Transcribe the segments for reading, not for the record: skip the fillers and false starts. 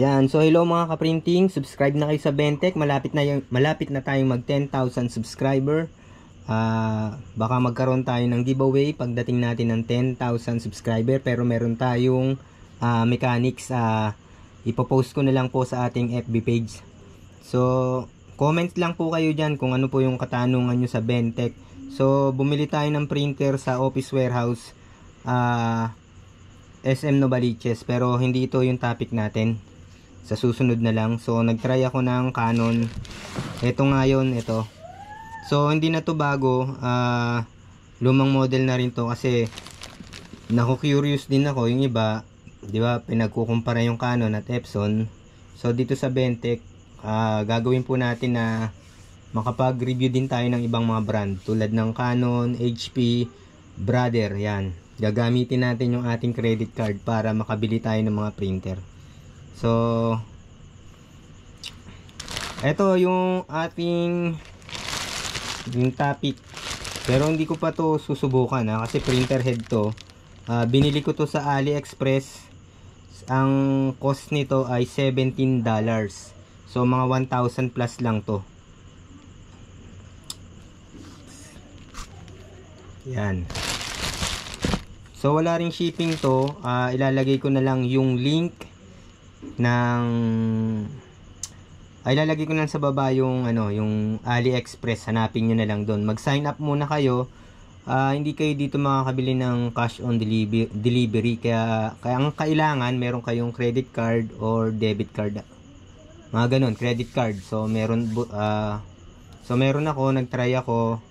Yan. So hello mga ka-printing, subscribe na kayo sa Bentech. Malapit na tayong mag 10,000 subscriber. Baka magkaroon tayo ng giveaway pagdating natin ng 10,000 subscriber, pero meron tayong mechanics. Ipopost ko na lang po sa ating FB page. So comment lang po kayo dyan kung ano po yung katanungan nyo sa Bentech. So bumili tayo ng printer sa Office Warehouse, SM Novaliches, pero hindi ito yung topic natin. Sa susunod na lang. So nagtry ako ng Canon. Ito nga yun, ito. So hindi na to bago, lumang model na rin to, kasi naku-curious din ako. Yung iba, di ba, pinagkukumpara yung Canon at Epson. So dito sa Bentech, gagawin po natin na makapag-review din tayo ng ibang mga brand tulad ng Canon, HP, Brother. Yan, gagamitin natin yung ating credit card para makabili tayo ng mga printer. So ito yung ating topic, pero hindi ko pa to susubukan kasi printer head to. Binili ko to sa AliExpress. Ang cost nito ay $17. So mga 1,000 plus lang to. Yan. So wala ring shipping to. Ilalagay ko na lang yung link ilalagay ko na sa baba yung yung AliExpress. Hanapin nyo na lang doon. Mag-sign up muna kayo. Hindi kayo dito makakabili ng cash on delivery. Kaya ang kailangan, meron kayong credit card or debit card. Mga ganun, credit card. So meron ako, nag-try ako.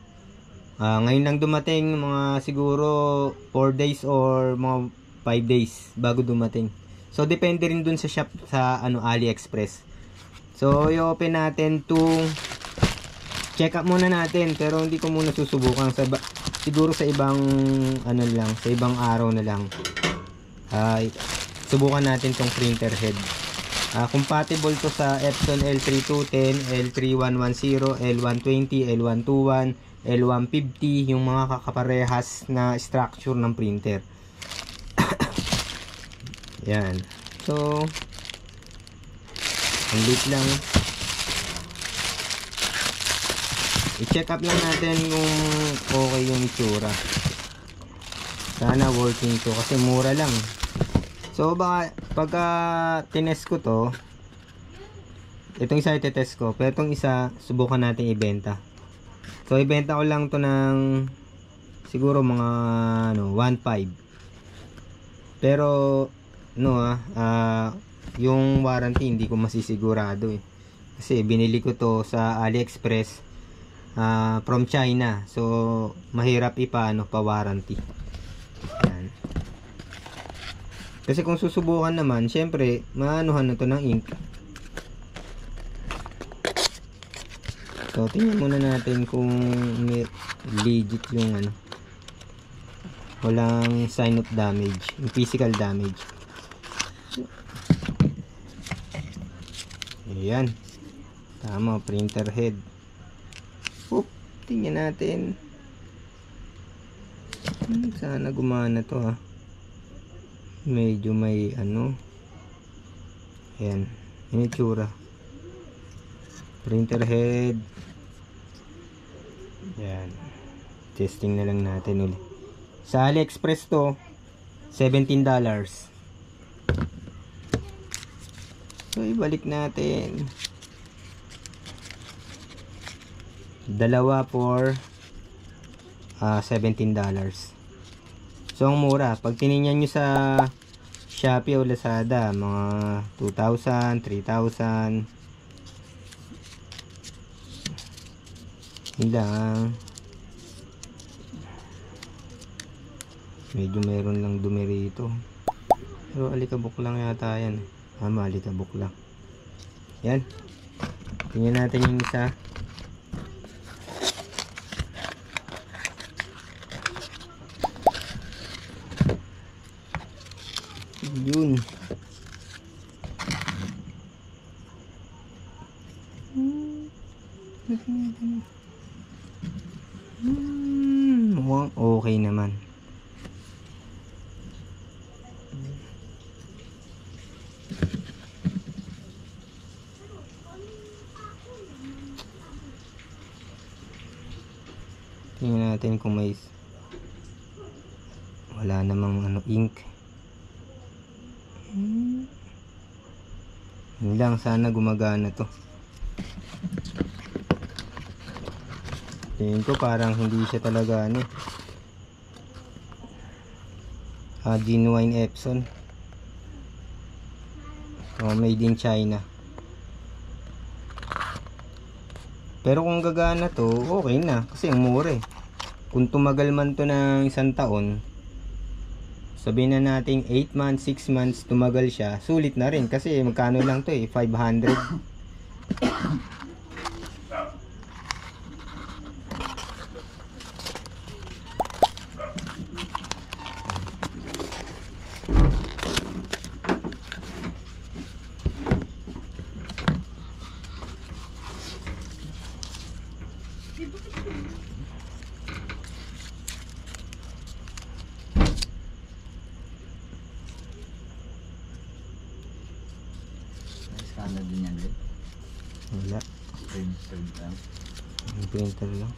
Ngayon lang dumating, mga siguro 4 days or mga 5 days bago dumating. So depende rin dun sa shop sa AliExpress. So i-open natin to check up muna natin, pero hindi ko muna susubukan siguro sa ibang sa ibang araw na lang. Subukan natin tong printer head. Compatible to sa Epson L3210, L3110, L120, L121, L150, yung mga kakaparehas na structure ng printer. Yan. So ang lit lang. I-check up lang natin kung okay yung itsura. Sana working to kasi mura lang. So pagka tinest ko to, itong isa itetest ko, pero itong isa subukan natin ibenta. So ibenta ko lang to ng siguro mga 1.5. Pero yung warranty hindi ko masisigurado kasi binili ko to sa AliExpress from China. So mahirap pa warranty. Yan. Kasi kung susubukan naman, syempre maanuhan na to ng ink. So tingnan muna natin kung legit yung walang sign of damage, yung physical damage. Ayan, tama, printer head. Tingnan natin. Sana gumana to medyo may ayan, yung itsura. Printer head. Ayan, testing na lang natin ulit. Sa AliExpress to $17. So ibalik natin. Dalawa for $17. So ang mura. Pag tinignan nyo sa Shopee o Lazada, mga 2,000, 3,000. Hindi lang. Medyo meron lang dumi rito. Pero alikabok lang yata yan. Alikabok lang. Yan. Tingnan natin yung isa. Yun. Mukhang okay naman. Tingnan natin kung may wala namang ano, ink. Yun lang, sana gumagana to. Tingin ko parang hindi siya talaga ano. Genuine Epson. Made in China. Pero kung gagana to, okay na. Kasi ang mura eh. Kung tumagal man to ng 1 taon, sabihin na natin 8 months, 6 months, tumagal siya, sulit na rin. Kasi magkano lang to eh, 500. Scanner din yan, Lid. Wala. Printer lang. Yung printer lang.